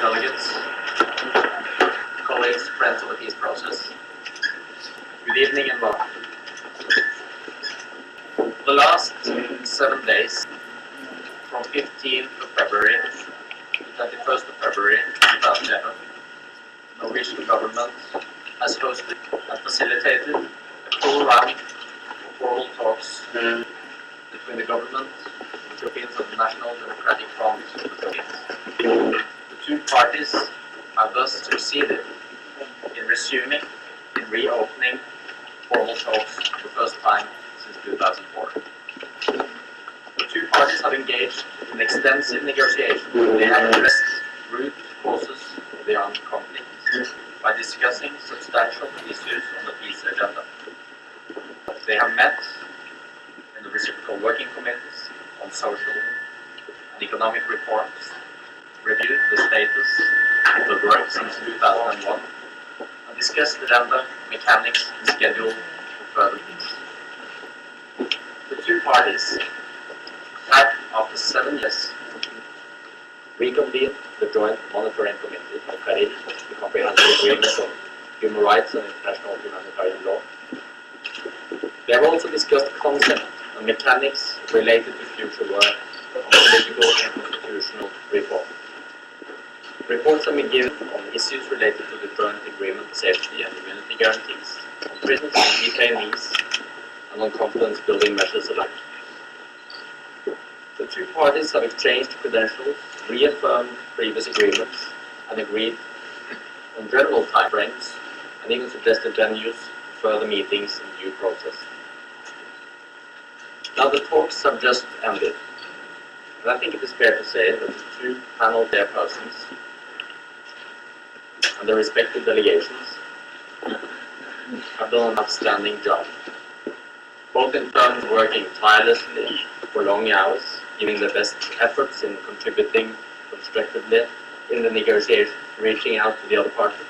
delegates, colleagues, friends of the peace process. Good evening and welcome. For the last 7 days, from 15th of February to 21st of February 2011, the Norwegian government has hosted and facilitated a full round of formal talks between the government and the Philippines and the National Democratic Front of the Philippines. The two parties have thus succeeded in reopening formal talks for the first time since 2004. The two parties have engaged in extensive negotiations. They have addressed root causes of the armed conflict by discussing substantial issues on the peace agenda. They have met in the reciprocal working committees on social and economic reforms, reviewed the status of the work since 2001, and discussed agenda, mechanics, and schedule for further peace. The two parties have, after 7 years, reconvened the Joint Monitoring Committee of the Comprehensive Agreement on Human Rights and International Humanitarian Law. They have also discussed concept and mechanics related to future work on political and constitutional reform. Reports have been given on issues related to the Joint Agreement Safety and Immunity Guarantees, on prisoners and detainees, and on confidence-building measures alike. The two parties have exchanged credentials, reaffirmed previous agreements, and agreed on general timeframes, and even suggested venues for further meetings in due process. Now the talks have just ended, and I think it is fair to say that the two panel chairpersons and their respective delegations have done an outstanding job, both in terms of working tirelessly for long hours, giving their best efforts in contributing constructively in the negotiations, reaching out to the other party,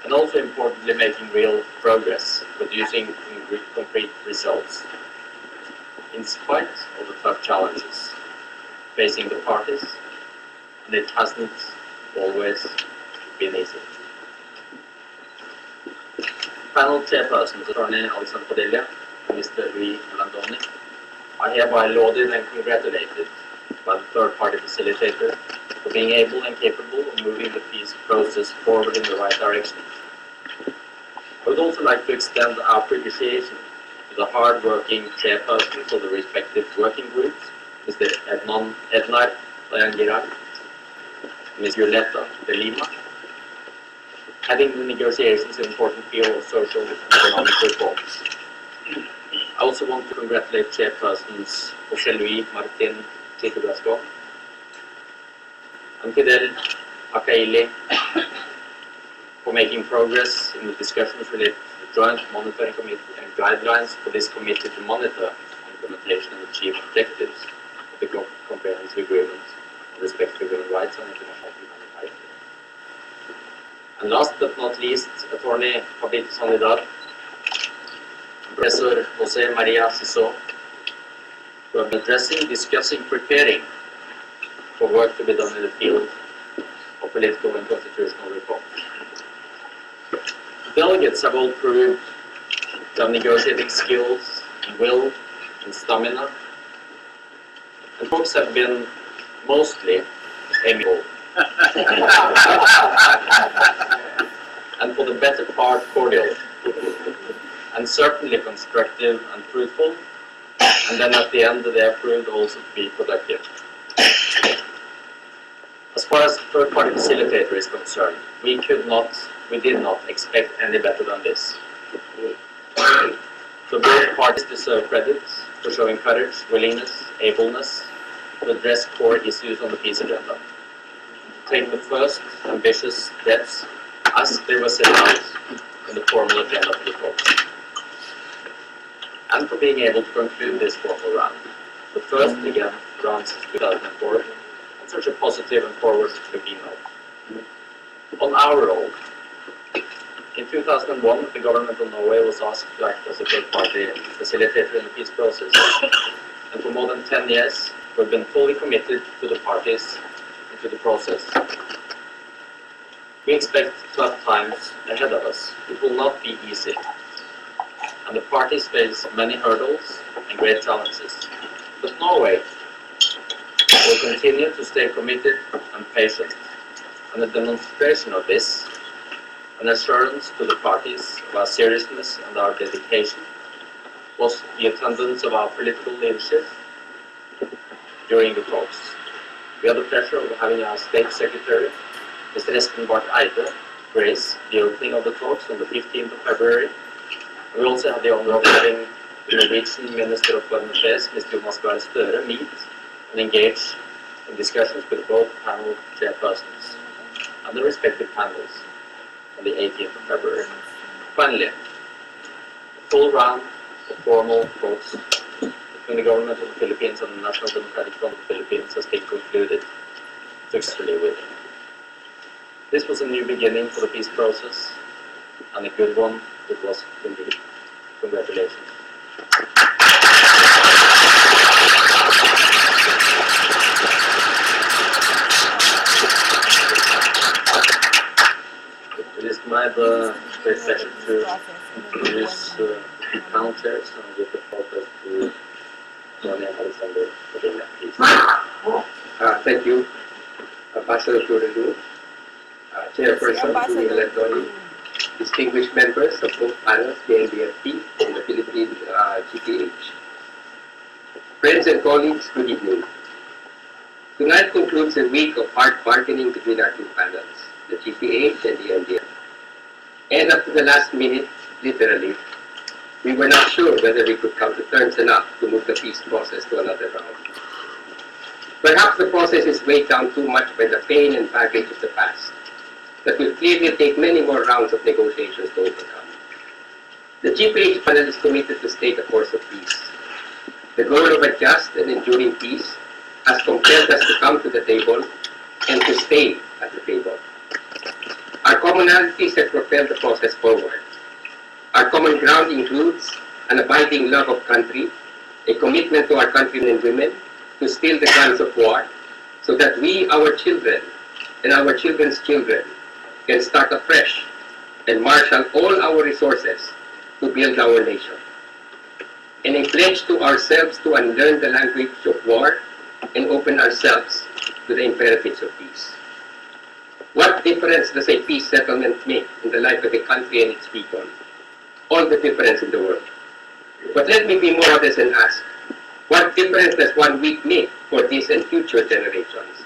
and also importantly making real progress, producing concrete results, in spite of the tough challenges facing the parties, and it hasn't always been easy. Panel chairpersons, Attorney Alexander Padilla and Mr. Louis Landoni, are hereby lauded and congratulated by the third-party facilitator for being able and capable of moving the peace process forward in the right direction. I would also like to extend our appreciation to the hard-working chairpersons of the respective working groups, Mr. Ednar Dayangiran and Ms. Violeta de Lima, heading the negotiations in the important field of social and economic reforms. I also want to congratulate chairpersons José Luis Martín Chico and Fidel Akaili for making progress in the discussions related to the Joint Monitoring Committee and guidelines for this committee to monitor implementation and achieve objectives of the Comprehensive Agreement on respect for human rights and international humanitarian law. And last but not least, Attorney Pablito Sanidad, Professor Jose Maria Siso, who have been addressing, discussing, preparing for work to be done in the field of political and constitutional reform. The delegates have all proved to have negotiating skills, will, and stamina, and talks have been mostly amiable and for the better part cordial, and certainly constructive and fruitful, and then at the end they have proved also to be productive. As far as the third-party facilitator is concerned, we did not expect any better than this. So both parties deserve credit for showing courage, willingness, ableness to address core issues on the peace agenda, to take the first ambitious steps as they were set out in the formal agenda for the talks, and for being able to conclude this formal round, the first, again, round since 2004, on such a positive and forward-looking note. On our role, in 2001, the government of Norway was asked to act as a third-party facilitator in the peace process, and for more than 10 years, we've been fully committed to the parties and to the process. We expect tough times ahead of us. It will not be easy, and the parties face many hurdles and great challenges. But Norway will continue to stay committed and patient, and a demonstration of this, an assurance to the parties of our seriousness and our dedication, was the attendance of our political leadership during the talks. We had the pleasure of having our State Secretary, Mr. Espen Barth Eide, grace the opening of the talks on the 15th of February. We also had the honor of having the Norwegian Minister of Foreign Affairs, Mr. Jonas Gahr Støre, meet and engage in discussions with both panel chairpersons and the respective panels on the 18th of February. Finally, a full round of formal talks between the government of the Philippines and the National Democratic Front of the Philippines has been concluded successfully with. This was a new beginning for the peace process, and a good one it was indeed. Congratulations. It is my great pleasure to introduce panel chairs and give the floor to Ronny Alexander Medina, please. Thank you, Ambassador Turedu, Chairperson Turedu Ledoni, distinguished members of both panels, the NDFT and the Philippine GPH. Friends and colleagues, good evening. Tonight concludes a week of hard bargaining between our two panels, the GPH and the NDFT. And up to the last minute, literally, we were not sure whether we could come to terms enough to move the peace process to another round. Perhaps the process is weighed down too much by the pain and baggage of the past that will clearly take many more rounds of negotiations to overcome. The GPH panel is committed to stay the course of peace. The goal of a just and enduring peace has compelled us to come to the table and to stay at the table. Our commonalities have propelled the process forward. Our common ground includes an abiding love of country, a commitment to our countrymen and women to still the guns of war, so that we, our children, and our children's children can start afresh and marshal all our resources to build our nation. And a pledge to ourselves to unlearn the language of war and open ourselves to the imperatives of peace. What difference does a peace settlement make in the life of a country and its people? All the difference in the world. But let me be modest and ask, what difference does 1 week make for this and future generations?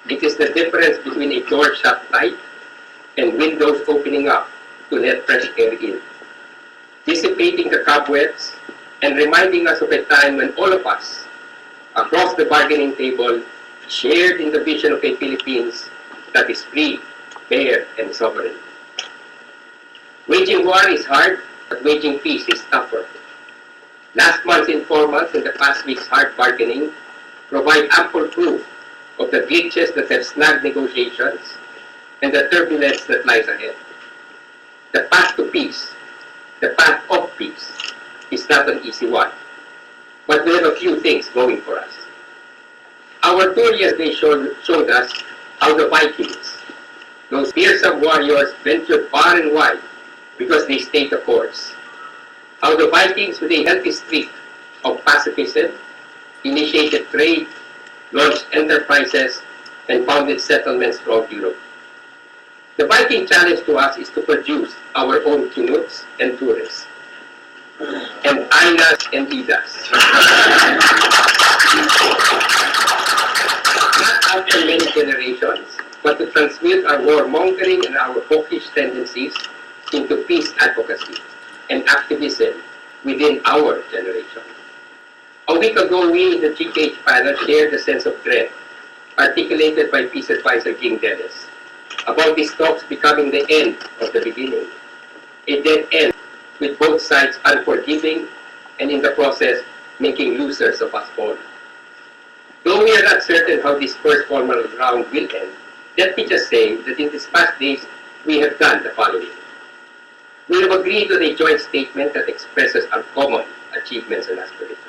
It is the difference between a door shut tight and windows opening up to let fresh air in, dissipating the cobwebs and reminding us of a time when all of us, across the bargaining table, shared in the vision of a Philippines that is free, fair, and sovereign. Waging war is hard, but waging peace is tougher. Last month's informants and the past week's hard bargaining provide ample proof of the glitches that have snagged negotiations and the turbulence that lies ahead. The path to peace, the path of peace, is not an easy one, but we have a few things going for us. Our tour yesterday showed us how the Vikings, those fearsome warriors, ventured far and wide because they stayed the course. How the Vikings, with a healthy streak of pacifism, initiated trade, launched enterprises, and founded settlements throughout Europe. The Viking challenge to us is to produce our own Kinuts and tourists, and Ainas and Idas. Not after many generations, but to transmute our warmongering and our hawkish tendencies into peace advocacy and activism within our generation. A week ago, we in the GPH panel shared a sense of dread articulated by Peace Advisor Ging Dennis about these talks becoming the end of the beginning, a dead end with both sides unforgiving and in the process making losers of us all. Though we are not certain how this first formal round will end, let me just say that in these past days we have done the following. We have agreed on a joint statement that expresses our common achievements and aspirations.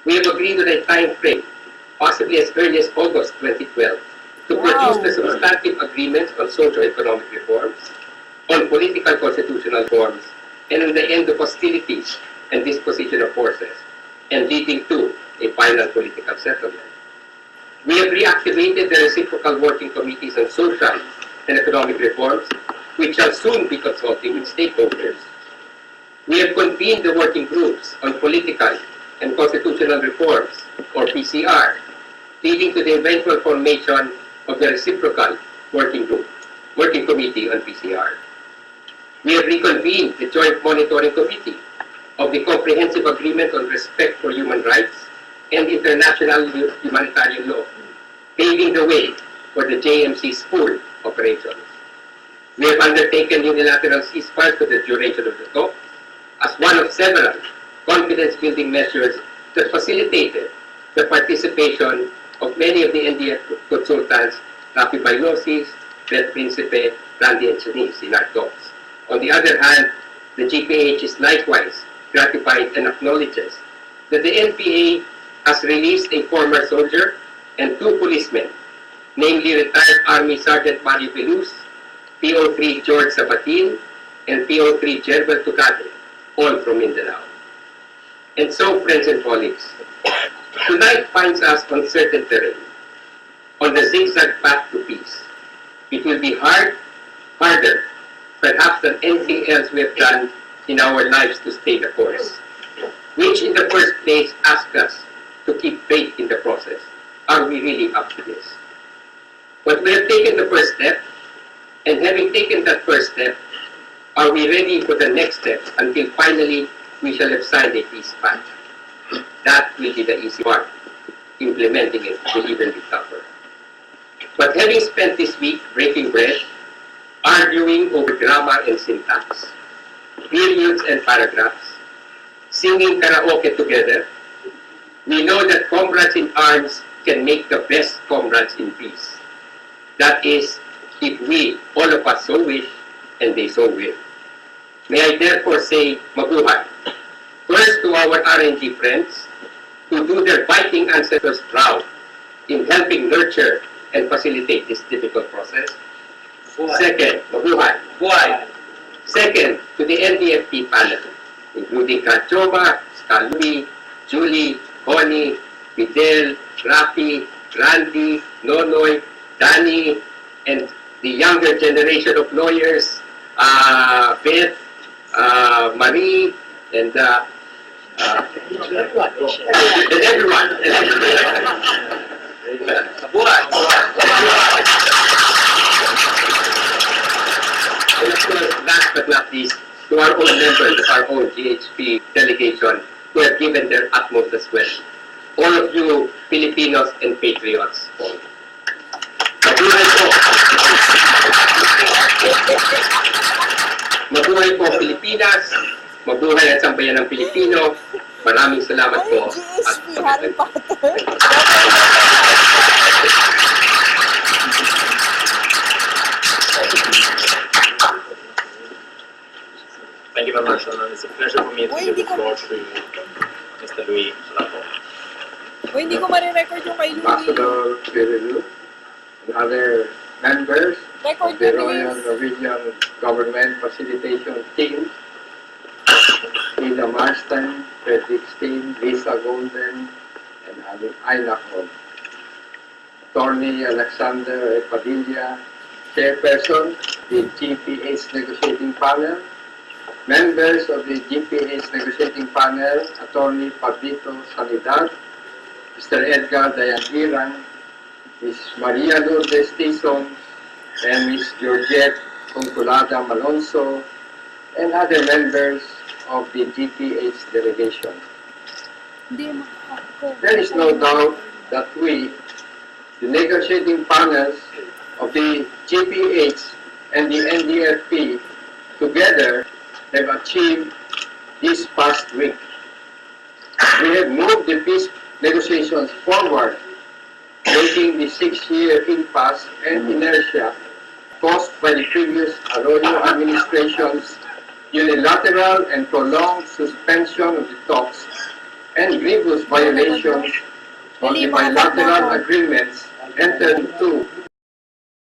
We have agreed on a time frame, possibly as early as August 2012, to produce reached the substantive agreements on socio-economic reforms, on political constitutional reforms, and on the end of hostilities and disposition of forces, and leading to a final political settlement. We have reactivated the reciprocal working committees on social and economic reforms, which shall soon be consulting with stakeholders. We have convened the working groups on political and constitutional reforms, or PCR, leading to the eventual formation of the reciprocal working committee on PCR. We have reconvened the Joint Monitoring Committee of the Comprehensive Agreement on Respect for Human Rights and International Humanitarian Law, paving the way for the JMC's full operations. We have undertaken unilateral ceasefires for the duration of the talk as one of several confidence-building measures that facilitated the participation of many of the NDF consultants, Rafi Bailosis, Beth Principe, Randy and Shanice in our talks. On the other hand, the GPH is likewise gratified and acknowledges that the NPA has released a former soldier and 2 policemen, namely retired Army Sergeant Mario Pelus, PO3 George Sabatin, and PO3 Jerbel Tucate, all from Mindanao. And so, friends and colleagues, tonight finds us on certain terrain, on the zigzag path to peace. It will be harder, perhaps than anything else we have done in our lives to stay the course, which in the first place asks us to keep faith in the process. Are we really up to this? But we have taken the first step, and having taken that first step, are we ready for the next step until finally we shall have signed a peace pact? That will be the easy part. Implementing it will even be tougher. But having spent this week breaking bread, arguing over grammar and syntax, periods and paragraphs, singing karaoke together, we know that comrades in arms can make the best comrades in peace. That is, if we, all of us so wish, and they so will. May I therefore say, mabuhay, first to our RNG friends, who do their fighting ancestors proud in helping nurture and facilitate this difficult process. Second, mabuhay. Buhay. Second, to the NDFP panel, including Kachoma, Kalui, Julie, Bonnie, Fidel, Rafi, Randy, Nonoy, Danny, and the younger generation of lawyers, Beth, Marie, and everyone. And of course, last but not least, to our own members of our own GHP delegation who have given their utmost as well. All of you Filipinos and patriots. Mabuhay po! Mabuhay po Pilipinas! Mabuhay ang sambayan ng Pilipino! Maraming salamat po. GHP, Harry Potter. Thank you very much, and it's a pleasure for me to give the floor to Mr. Louis Lapo. Hindi ko marirecord yung kay Louis. Ambassador Pirilu and other members Record of the ko, Royal please. Norwegian Government Facilitation Team, Ida Marston, Frederick Steen, Lisa Golden, and Aina Hall. Attorney Alexander Padilla, Chairperson, the GPH Negotiating Panel, members of the GPH Negotiating Panel, Attorney Pablito Sanidad, Mr. Edgar Dayan-Irang, Ms. Maria Lourdes Tison, and Ms. Georgette Conculada Malonzo, and other members of the GPH delegation. There is no doubt that we, the negotiating panels of the GPH and the NDFP, together have achieved this past week. We have moved the peace negotiations forward, breaking the 6-year impasse and inertia caused by the previous Arroyo administration's unilateral and prolonged suspension of the talks and grievous violations of the bilateral agreements entered into